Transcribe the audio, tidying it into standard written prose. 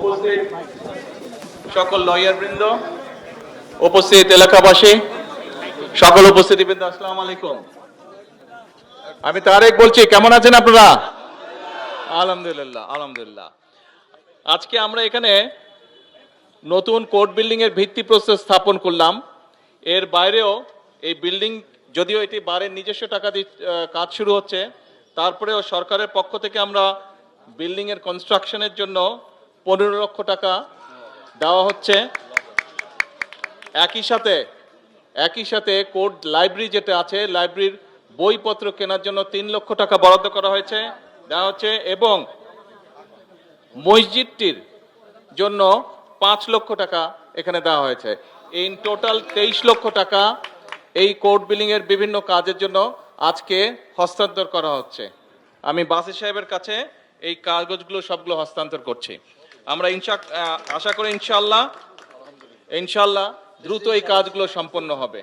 উপস্থিত সকল লয়ারবৃন্দ, উপস্থিত এলাকাবাসী, সকল উপস্থিতিবৃন্দ, আসসালামু আলাইকুম। আমি তারেক বলছি, কেমন আছেন আপনারা? আলহামদুলিল্লাহ আলহামদুলিল্লাহ। আজকে আমরা এখানে নতুন কোর্ট বিল্ডিং এর ভিত্তিপ্রস্তর স্থাপন করলাম। এর বাইরেও এই বিল্ডিং, যদিও এটি বারের নিজস্ব টাকা দিয়ে কাজ শুরু হচ্ছে, তারপরেও সরকারের পক্ষ থেকে আমরা বিল্ডিং এর কনস্ট্রাকশনের জন্য 15 লক্ষ টাকা দেওয়া হচ্ছে। একই সাথে কোর্ট লাইব্রেরি যেটা আছে, লাইব্রেরির বইপত্র কেনার জন্য 3 লক্ষ টাকা বরাদ্দ করা হয়েছে, দেওয়া হচ্ছে, এবং মসজিদটির জন্য 5 লক্ষ টাকা এখানে দেওয়া হয়েছে। ইন টোটাল 23 লক্ষ টাকা এই কোর্ট বিল্ডিং এর বিভিন্ন কাজের জন্য আজকে হস্তান্তর করা হচ্ছে। আমি বাসির সাহেবের কাছে এই কাগজগুলো সবগুলো হস্তান্তর করছি। আমরা আশা করি ইনশাআল্লাহ দ্রুত এই কাজগুলো সম্পন্ন হবে।